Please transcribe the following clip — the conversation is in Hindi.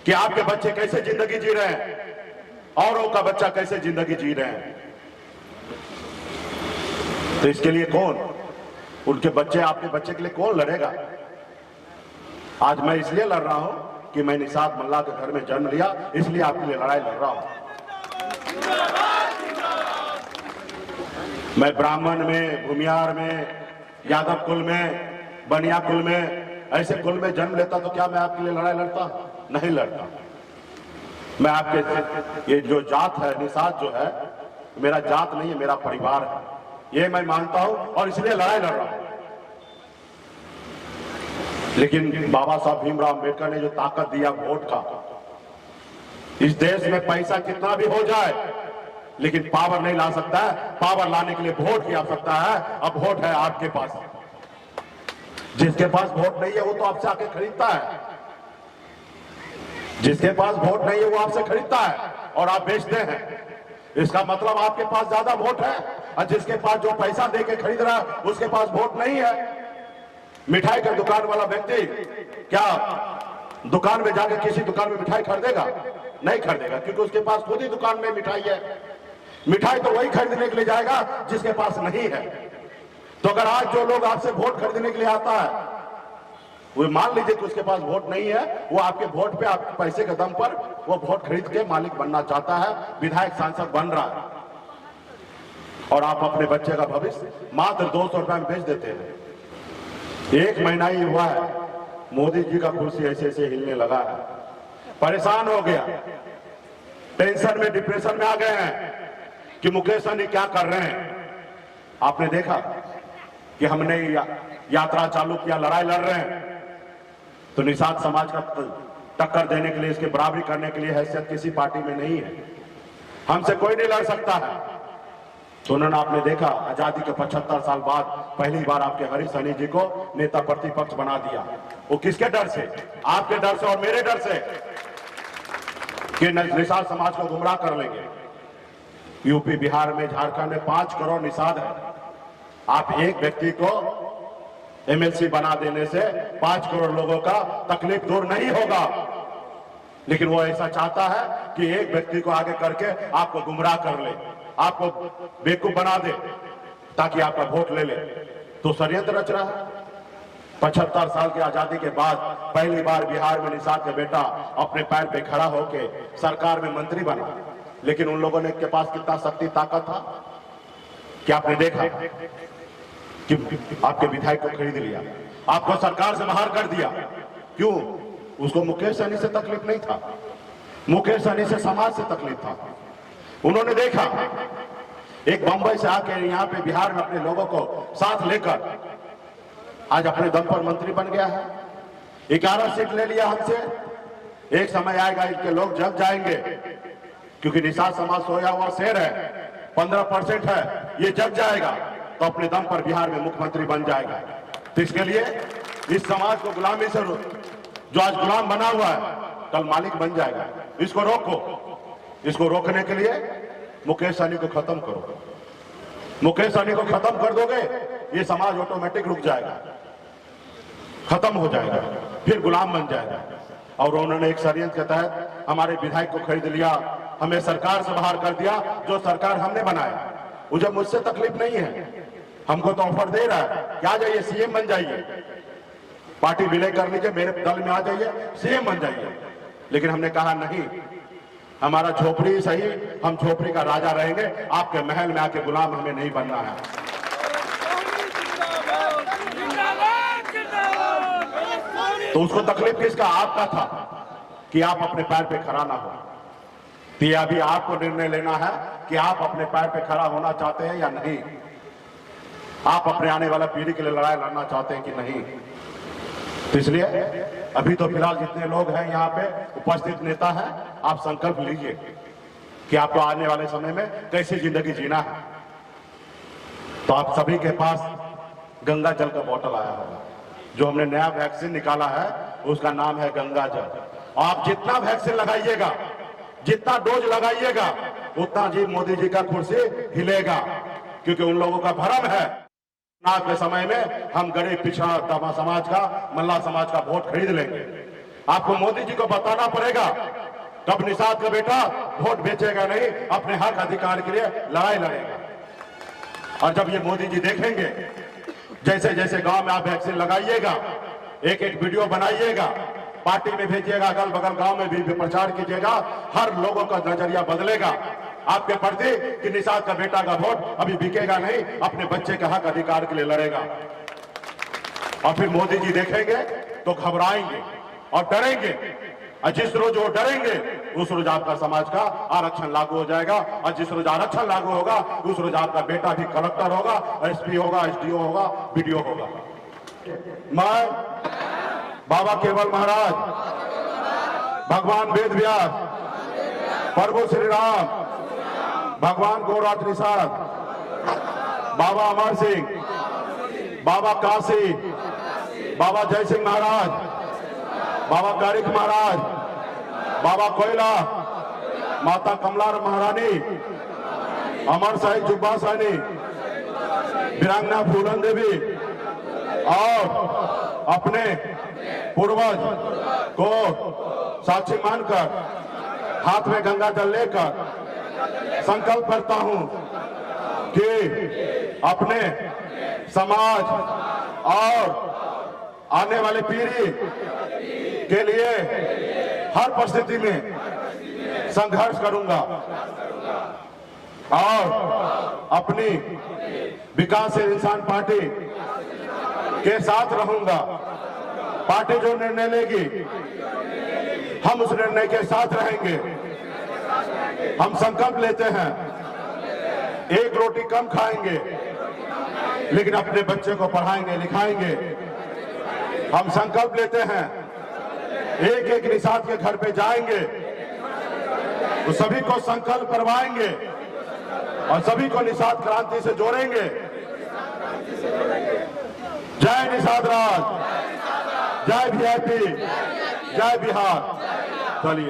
कि आपके बच्चे कैसे जिंदगी जी रहे हैं, औरों का बच्चा कैसे जिंदगी जी रहे हैं। तो इसके लिए कौन, उनके बच्चे, आपके बच्चे के लिए कौन लड़ेगा? आज मैं इसलिए लड़ रहा हूं कि मैं निषाद मल्ला के घर में जन्म लिया, इसलिए आपके लिए लड़ाई लड़ रहा हूं। मैं ब्राह्मण में, भूमियार में, यादव कुल में, बनिया कुल में, ऐसे कुल में जन्म लेता तो क्या मैं आपके लिए लड़ाई लड़ता? नहीं लड़ता। मैं आपके, ये जो जात है, निषाद जो है, मेरा जात नहीं है, मेरा परिवार है, ये मैं मानता हूं और इसलिए लड़ाई लड़ रहा हूं। लेकिन बाबा साहब भीमराव अंबेडकर ने जो ताकत दिया वोट का, इस देश में पैसा कितना भी हो जाए लेकिन पावर नहीं ला सकता है। पावर लाने के लिए वोट की आवश्यकता है। अब वोट है आपके पास, जिसके पास वोट नहीं है वो तो आपसे आके खरीदता है, जिसके पास वोट नहीं है वो आपसे खरीदता है और आप बेचते हैं। इसका मतलब आपके पास ज्यादा वोट है, और जिसके पास, जो पैसा देके खरीद रहा है, उसके पास वोट नहीं है। मिठाई का दुकान वाला व्यक्ति क्या दुकान में जाके किसी दुकान में मिठाई खरीदेगा? नहीं खरीदेगा, क्योंकि उसके पास खुद ही दुकान में मिठाई है। मिठाई तो वही खरीदने के लिए जाएगा जिसके पास नहीं है। तो अगर आज जो लोग आपसे वोट खरीदने के लिए आता है, वो मान लीजिए कि उसके पास वोट नहीं है, वो आपके वोट पे, आपके पैसे के दम पर वो वोट खरीद के मालिक बनना चाहता है, विधायक सांसद बन रहा है, और आप अपने बच्चे का भविष्य मात्र 200 रुपए में बेच देते हैं। 1 महीना ही हुआ है, मोदी जी का कुर्सी ऐसे ऐसे हिलने लगा है, परेशान हो गया, टेंशन में, डिप्रेशन में आ गए हैं कि मुकेश सहनी क्या कर रहे हैं। आपने देखा कि हमने यात्रा चालू किया, लड़ाई लड़ रहे हैं, तो निषाद समाज का टक्कर देने के लिए, इसके बराबरी करने के लिए हैसियत किसी पार्टी में नहीं है। हमसे कोई नहीं लड़ सकता है। तो उन्होंने, आपने देखा, आजादी के 75 साल बाद पहली बार आपके हरीश सहनी जी को नेता प्रतिपक्ष बना दिया। वो किसके डर से? आपके डर से और मेरे डर से कि निषाद समाज को गुमराह कर लेंगे। यूपी, बिहार में, झारखंड में 5 करोड़ निषाद है। आप एक व्यक्ति को एमएलसी बना देने से 5 करोड़ लोगों का तकलीफ दूर नहीं होगा, लेकिन वो ऐसा चाहता है कि एक व्यक्ति को आगे करके आपको गुमराह कर ले, आपको बेवकूफ बना दे, ताकि आपका वोट ले ले। तो षड्यंत्र रच रहा है। 75 साल की आजादी के बाद पहली बार बिहार में निषाद का बेटा अपने पैर पे खड़ा होके सरकार में मंत्री बना। लेकिन उन लोगों ने के पास कितना शक्ति, ताकत था कि आपने देखा कि आपके विधायक को खरीद लिया, आपको सरकार से बाहर कर दिया। क्यों? उसको मुकेश सहनी से तकलीफ नहीं था, मुकेश सहनी से समाज से तकलीफ था। उन्होंने देखा एक बंबई से आके यहाँ पे बिहार में अपने लोगों को साथ लेकर आज अपने दम पर मंत्री बन गया है। 11 सीट ले लिया हमसे। एक समय आएगा इनके लोग जग जाएंगे, क्योंकि निषाद समाज सोया हुआ शेर है, 15% है, ये जग जाएगा तो अपने दम पर बिहार में मुख्यमंत्री बन जाएगा। तो इसके लिए इस समाज को गुलामी से, जो आज गुलाम बना हुआ है, कल मालिक बन जाएगा। इसको रोको। इसको रोकने के लिए मुकेश सहनी को खत्म करो। मुकेश सहनी को खत्म कर दोगे, ये समाज ऑटोमेटिक रुक जाएगा, खत्म हो जाएगा, फिर गुलाम बन जाएगा। और उन्होंने एक षड्यंत्र के तहत हमारे विधायक को खरीद लिया, हमें सरकार से बाहर कर दिया, जो सरकार हमने बनाया। मुझे, मुझसे तकलीफ नहीं है, हमको तो ऑफर दे रहा है कि आ जाइए, सीएम बन जाइए, पार्टी विलय कर लीजिए, मेरे दल में आ जाइए, सीएम बन जाइए। लेकिन हमने कहा नहीं, हमारा झोपड़ी सही, हम झोपड़ी का राजा रहेंगे, आपके महल में आके गुलाम हमें नहीं बनना है। तो उसको तकलीफ किसका? आपका था कि आप अपने पैर पे खड़ा ना हो। तो अभी आपको निर्णय लेना है कि आप अपने पैर पे खड़ा होना चाहते हैं या नहीं। आप अपने आने वाला पीढ़ी के लिए लड़ाई लड़ना चाहते हैं कि नहीं। तो इसलिए अभी तो फिलहाल जितने लोग हैं यहाँ पे उपस्थित नेता हैं, आप संकल्प लीजिए कि आपको आने वाले समय में कैसी जिंदगी जीना है। तो आप सभी के पास गंगा जल का बोतल आया होगा, जो हमने नया वैक्सीन निकाला है, उसका नाम है गंगा जल। आप जितना वैक्सीन लगाइएगा, जितना डोज लगाइएगा, उतना जी मोदी जी का कुर्सी हिलेगा, क्योंकि उन लोगों का भ्रम है चुनाव के समय में हम गरीब पिछड़ा दबा समाज का, मल्ला समाज का वोट खरीद लेंगे। आपको मोदी जी को बताना पड़ेगा कब निषाद का बेटा वोट बेचेगा नहीं, अपने हक अधिकार के लिए लड़ाई लड़ेगा। और जब ये मोदी जी देखेंगे जैसे जैसे गांव में आप वैक्सीन लगाइएगा, एक एक वीडियो बनाइएगा, पार्टी में भेजिएगा, अगल बगल गांव में भी प्रचार कीजिएगा, हर लोगों का नजरिया बदलेगा आपके प्रति कि निषाद का बेटा का वोट अभी बिकेगा नहीं, अपने बच्चे के हक अधिकार के लिए लड़ेगा। और फिर मोदी जी देखेंगे तो घबराएंगे और डरेंगे, और जिस रोज वो डरेंगे उस रोज आपका समाज का आरक्षण लागू हो जाएगा, और जिस रोज आरक्षण लागू होगा उस रोज आपका बेटा भी कलेक्टर होगा, एसपी होगा, एसडीओ होगा, बीडीओ होगा। मैं बाबा केवल महाराज, भगवान वेद व्यास, प्रभु श्री राम, भगवान गोरख निषाद, बाबा अमर सिंह, बाबा काशी, बाबा जय सिंह महाराज, बाबा कारिक महाराज, बाबा कोयला, माता कमला महारानी, अमर साहिब जुब्बा सानी, वीरांगना फूलन देवी और अपने पूर्वज को साक्षी मानकर हाथ में गंगा जल लेकर संकल्प करता हूं कि अपने समाज और आने वाली पीढ़ी के लिए हर परिस्थिति में संघर्ष करूंगा और अपनी विकासशील इंसान पार्टी के साथ रहूंगा। पार्टी जो निर्णय लेगी हम उस निर्णय के साथ रहेंगे। हम संकल्प लेते हैं एक रोटी कम खाएंगे लेकिन अपने बच्चे को पढ़ाएंगे लिखाएंगे। हम संकल्प लेते हैं एक एक निषाद के घर पे जाएंगे, तो सभी को संकल्प करवाएंगे और सभी को निषाद क्रांति से जोड़ेंगे। जय निषाद राज, जय वीआईपी, जय बिहार। चलिए।